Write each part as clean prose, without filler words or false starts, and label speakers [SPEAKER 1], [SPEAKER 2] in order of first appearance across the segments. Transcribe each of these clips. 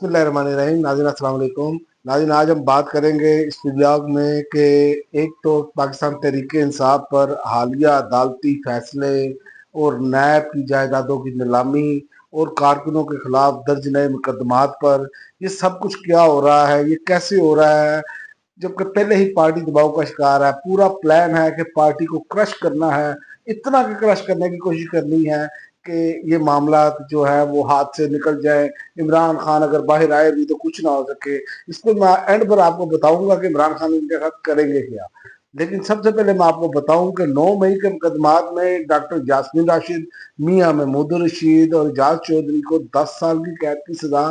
[SPEAKER 1] बिस्मिल्लाहिर्रहमानिर्रहीम। नाज़रीन अस्सलाम वालेकुम। नाज़रीन आज हम बात करेंगे इस व्लॉग में कि एक तो पाकिस्तान तहरीक इंसाफ पर हालिया अदालती फैसले और नैब की जायदादों की नीलामी और कारकुनों के खिलाफ दर्ज नए मुकदमात पर ये सब कुछ क्या हो रहा है, ये कैसे हो रहा है, जबकि पहले ही पार्टी दबाव का शिकार है। पूरा प्लान है कि पार्टी को क्रश करना है, इतना कि क्रश करने की कोशिश करनी है कि ये मामला जो है वो हाथ से निकल जाए। इमरान खान अगर बाहर आए भी तो कुछ ना हो सके। इसको मैं एंड पर आपको बताऊंगा कि इमरान खान इनके साथ करेंगे क्या। लेकिन सबसे पहले मैं आपको बताऊं कि 9 मई के मुकदमात में डॉक्टर यास्मीन राशिद, मियां महमूद रशीद और एजाज चौधरी को 10 साल की कैद की सजा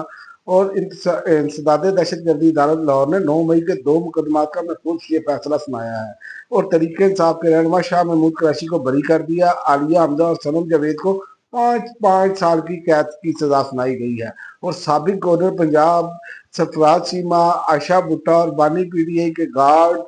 [SPEAKER 1] और इंसदाद दहशत गर्दी अदालत लाहौर ने 9 मई के 2 मुकदमात का महफूज ये फैसला सुनाया है और तरीके इंसाफ के रहनुमा शाह महमूद कुरैशी को बरी कर दिया। आलिया हमजा और सनम जावेद को 5 साल की कैद की सजा सुनाई गई है और साबिक गवर्नर पंजाब सरफराज चीमा, आयशा भुट्टा और बानी पीटीआई के गार्ड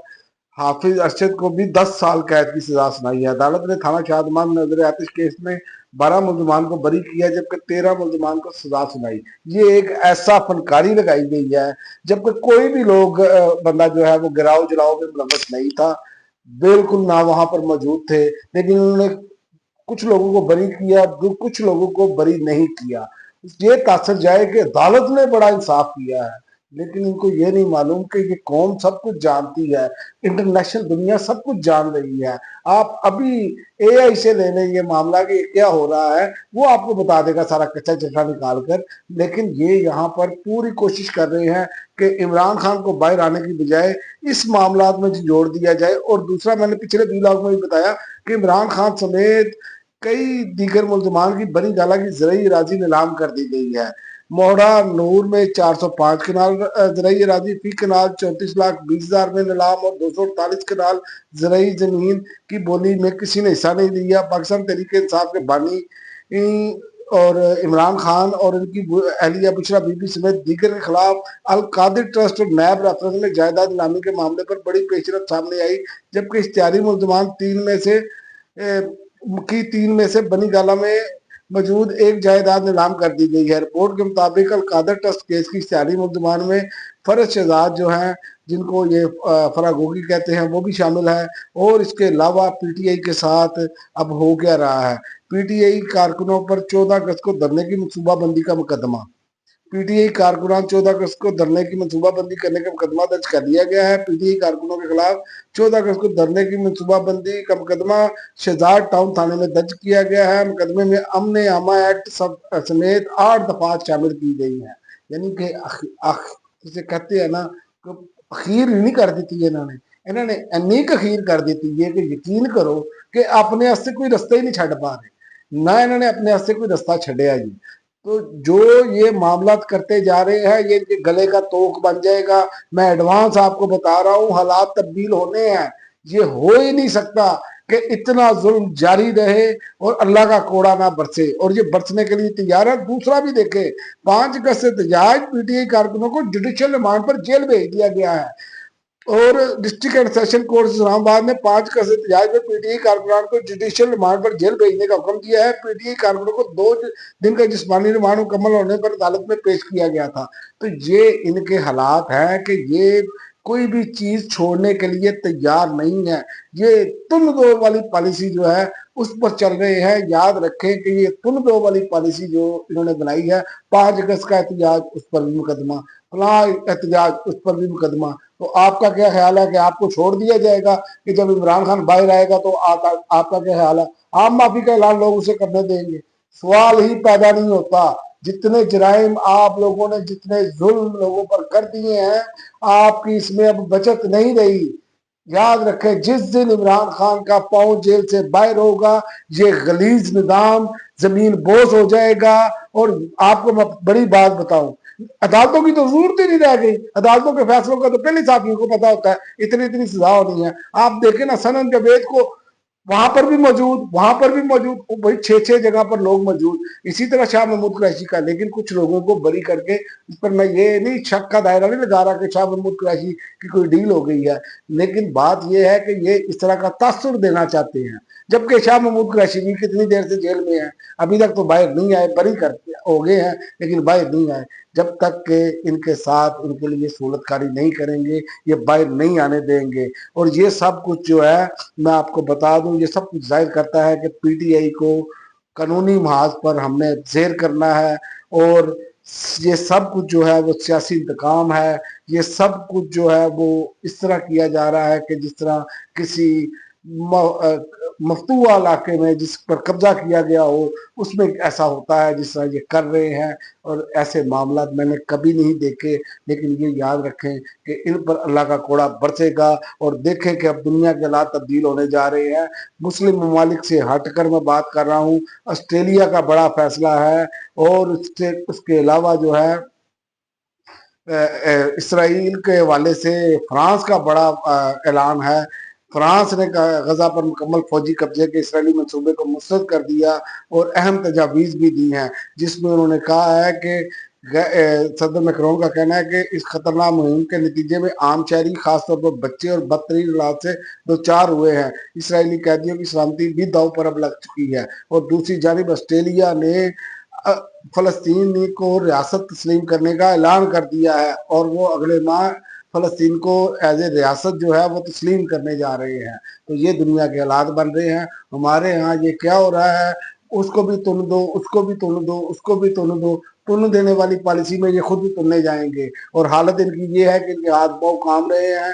[SPEAKER 1] हाफिज अरशद को भी 10 साल कैद की सजा सुनाई है। अदालत ने थाना शादमान नजर आतिश केस में 12 मुलजमान को बरी किया जबकि 13 मुलजमान को सजा सुनाई। ये एक ऐसा फनकारी लगाई गई है जबकि कोई भी लोग बंदा जो है वो गिराव जलाओ में मुलव्वस नहीं था, बिल्कुल ना वहां पर मौजूद थे, लेकिन उन्होंने कुछ लोगों को बरी किया, कुछ लोगों को बरी नहीं किया। ये तासर जाए कि अदालत ने बड़ा इंसाफ किया है, लेकिन इनको ये नहीं मालूम कि ये कौम सब कुछ जानती है, इंटरनेशनल दुनिया सब कुछ जान रही है। आप अभी एआई से ले लें ये मामला कि क्या हो रहा है, वो आपको बता देगा सारा कच्चा चिट्ठा निकाल कर। लेकिन ये यहाँ पर पूरी कोशिश कर रहे हैं कि इमरान खान को बाहर आने की बजाय इस मामला में जोड़ दिया जाए। और दूसरा, मैंने पिछले व्लॉग में भी बताया कि इमरान खान समेत कई दीगर मुल्जमान की बनी गाला की जरिए राजी नीलाम कर दी गई है। मोहड़ा नूर में 405 कनाल जरिए राजी, फी कनाल 34,20,000 में नीलाम और 248 कनाल जरिए जमीन की बोली में किसी ने हिस्सा नहीं लिया। पाकिस्तान तहरीक इंसाफ के बानी और इमरान खान और इनकी अहलिया बुशरा बीबी समेत दीगर के खिलाफ अल कादिर ट्रस्ट और नैब रेफरेंस में जायदाद नीलामी के मामले पर बड़ी पेशरफ सामने आई, जबकि इश्तिहारी मुल्जमान तीन में से बनी गाला में मौजूद एक जायदाद नीलाम कर दी गई है। रिपोर्ट के मुताबिक अल कादर ट्रस्ट केस की इश्तिहारी मुल्जमान में फरज शहजाद जो हैं, जिनको ये फरागोगी कहते हैं, वो भी शामिल है। और इसके अलावा पीटीआई के साथ अब हो क्या रहा है, पीटीआई कारकुनों पर 14 अगस्त को धरने की मनसूबाबंदी का मुकदमा। पीटीआई कारकुनान 14 अगस्त को धरने की मनसूबाबंदी करने का मुकदमा दर्ज कर दिया गया है। पीटीआई कारकुनों के खिलाफ 14 अगस्त को धरने की मनसूबाबंदी का मुकदमा शहजाद टाउन थाने में दर्ज किया गया है। मुकदमे में अमन आमा एक्ट समेत 8 दफात शामिल की गई हैं। यानी कि जिसे कहते हैं ना, अखीर नहीं कर दी थी इन्होंने इन्नी अखीर कर दी थी कि यकीन करो कि अपने वास्ते कोई रास्ता ही नहीं छड़ पा रहे, ना इन्होंने अपने वास्ते कोई रास्ता छड़िया जी। तो जो ये मामला करते जा रहे हैं, ये गले का तोक बन जाएगा। मैं एडवांस आपको बता रहा हूँ, हालात तब्दील होने हैं। ये हो ही नहीं सकता कि इतना जुल्म जारी रहे और अल्लाह का कोड़ा ना बरसे, और ये बरसने के लिए तैयार है। दूसरा भी देखे, 5 अगस्त से एहतजाज, पीटीआई कारकुनों को जुडिशियल रिमांड पर जेल भेज दिया गया है। और district and session court Islamabad ने 5 का एहतजाज में पीटीआई कारकुनान को जुडिशियल रिमांड पर जेल भेजने का हुक्म दिया है। पीटीआई कारकुनों को 2 दिन का जिस्मानी रिमांड मुकम्मल होने पर अदालत में पेश किया गया था। तो ये इनके हालात हैं कि ये कोई भी चीज छोड़ने के लिए तैयार नहीं है। ये तुम दो वाली पॉलिसी जो है उस पर चल रहे हैं। याद रखें कि ये तुम दो वाली पॉलिसी जो इन्होंने बनाई है, 5 अगस्त का एहतजाज उस पर भी मुकदमा, फला एहतजाज उस पर भी मुकदमा। तो आपका क्या ख्याल है कि आपको छोड़ दिया जाएगा कि जब इमरान खान बाहर आएगा तो आपका क्या ख्याल है, आम माफी का ऐलान लोग उसे करने देंगे? सवाल ही पैदा नहीं होता। जितने जराइम आप लोगों ने, जितने जुल्म लोगों पर कर दिए हैं, आपकी इसमें अब बचत नहीं रही। याद रखें, जिस दिन इमरान खान का पांव जेल से बाहर होगा, ये गलीज निजाम जमीन बोझ हो जाएगा। और आपको मैं बड़ी बात बताऊं, अदालतों की तो जरूरत ही नहीं रह गई। अदालतों के फैसलों का तो पहले साथियों को पता होता है, इतनी इतनी सजा होनी है। आप देखें ना, सनम जावेद को वहां पर भी मौजूद, वहां पर भी मौजूद, भाई 6-6 जगह पर लोग मौजूद। इसी तरह शाह महमूद कुरैशी का, लेकिन कुछ लोगों को बरी करके, इस पर मैं ये नहीं शक का दायरा नहीं लगा रहा कि शाह महमूद कुरैशी की कोई डील हो गई है, लेकिन बात यह है कि ये इस तरह का तासुर देना चाहते हैं। जबकि शाह महमूद कुरैशी भी कितनी देर से जेल में है, अभी तक तो बाहर नहीं आए, बरी करते हो गए हैं लेकिन बाहर नहीं आए। جب تک کہ ان کے ساتھ ان کے لیے سہولت کاری نہیں کریں گے، یہ باہر نہیں آنے دیں گے۔ اور یہ سب کچھ جو ہے میں آپ کو بتا دوں، یہ سب کچھ ظاہر کرتا ہے کہ پی ٹی آئی کو قانونی محاذ پر ہم نے زیر کرنا ہے، اور یہ سب کچھ جو ہے وہ سیاسی انتقام ہے۔ یہ سب کچھ جو ہے وہ اس طرح کیا جا رہا ہے کہ جس طرح کسی مفتوحہ علاقے میں جس پر قبضہ کیا گیا ہو، اس میں ایسا ہوتا ہے جس طرح یہ کر رہے ہیں۔ اور ایسے معاملات میں نے کبھی نہیں دیکھے، لیکن یہ یاد رکھیں کہ ان پر اللہ کا کوڑا برسے گا۔ اور دیکھیں کہ اب دنیا کے حالات تبدیل ہونے جا رہے ہیں۔ مسلم ممالک سے ہٹ کر میں بات کر رہا ہوں، آسٹریلیا کا بڑا فیصلہ ہے، اور اس کے علاوہ جو ہے اسرائیل کے حوالے سے فرانس کا بڑا اعلان ہے۔ فرانس نے غزہ پر مکمل فوجی قبضے کے اسرائیلی منصوبے کو مسترد کر دیا، اور اہم تجاویز بھی دی ہیں، جس میں انہوں نے کہا ہے کہ صدر میکرون کا کہنا ہے کہ اس خطرناک مہم کے نتیجے میں عام شہری، خاص طور پر بچے اور بدترین حالات سے دوچار ہوئے ہیں۔ اسرائیلی قیدیوں کی سلامتی بھی داؤ پر اب لگ چکی ہے۔ اور دوسری جانب آسٹریلیا نے فلسطین کو ریاست تسلیم کرنے کا اعلان کر دیا ہے، اور وہ اگلے ماہ فلسطین کو ایز اے ریاست جو ہے وہ تسلیم کرنے جا رہے ہیں۔ تو یہ دنیا کے حالات بن رہے ہیں۔ ہمارے ہاں یہ کیا ہو رہا ہے، اس کو بھی تن دو، اس کو بھی تن دو، اس کو بھی تن دو، تن دینے والی پالیسی میں یہ خود بھی تننے جائیں گے۔ اور حالت ان کی یہ ہے کہ ان کے ہاتھ پاؤں کام رہے ہیں،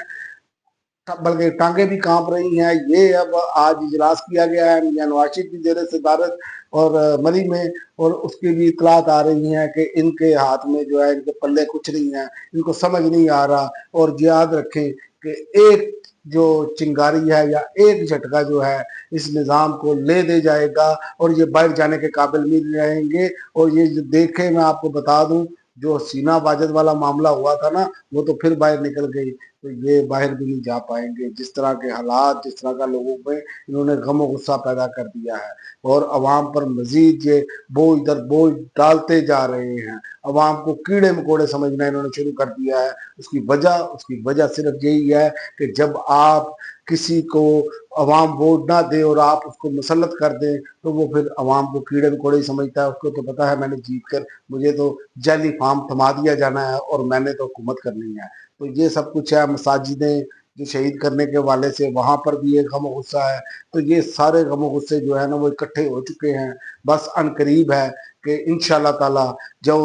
[SPEAKER 1] بلکہ ٹانگیں بھی کانپ رہی ہیں۔ یہ اب آج اجلاس کیا گیا ہے نواز شریف کی زیر صدارت اور مری میں، اور اس کی بھی اطلاعات آ رہی ہیں کہ ان کے ہاتھ میں جو ہے ان کے پلے کچھ نہیں ہے، ان کو سمجھ نہیں آ رہا۔ اور یاد رکھیں کہ ایک جو چنگاری ہے یا ایک جھٹکا جو ہے اس نظام کو لے دے جائے گا، اور یہ باہر جانے کے قابل نہیں رہیں گے۔ اور یہ جو دیکھیں، میں آپ کو بتا دوں، جو سینا واجد والا معاملہ ہوا تھا نا، وہ تو پھر باہر نکل گئی، تو یہ باہر بھی نہیں جا پائیں گے۔ جس طرح کے حالات، جس طرح کا لوگوں پہ انہوں نے غم و غصہ پیدا کر دیا ہے، اور عوام پر مزید یہ بوجھ در بوجھ ڈالتے جا رہے ہیں۔ عوام کو کیڑے مکوڑے سمجھنا انہوں نے شروع کر دیا ہے۔ اس کی وجہ صرف یہی ہے کہ جب آپ کسی کو عوام ووٹ نہ دے اور آپ اس کو مسلط کر دیں، تو وہ پھر عوام کو کیڑے مکوڑے ہی سمجھتا ہے۔ اس کو تو پتا ہے میں نے جیت کر مجھے تو جعلی فارم تھما دیا جانا ہے، اور میں نے تو حکومت کرنی ہے۔ تو یہ سب کچھ ہے۔ مساجدیں جو شہید کرنے کے حوالے سے، وہاں پر بھی ایک غم و غصہ ہے۔ تو یہ سارے غم و غصے جو ہے نا وہ اکٹھے ہو چکے ہیں۔ بس ان قریب ہے کہ انشاءاللہ تعالی جو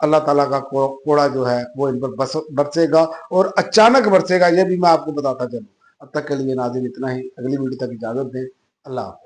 [SPEAKER 1] اللہ تعالیٰ کا کوڑا جو ہے وہ ان پر برسے گا، اور اچانک برسے گا، یہ بھی میں آپ کو بتاتا چلوں۔ اب تک کے لیے ناظرین اتنا ہی، اگلی ویڈیو تک اجازت دیں۔ اللہ حافظ۔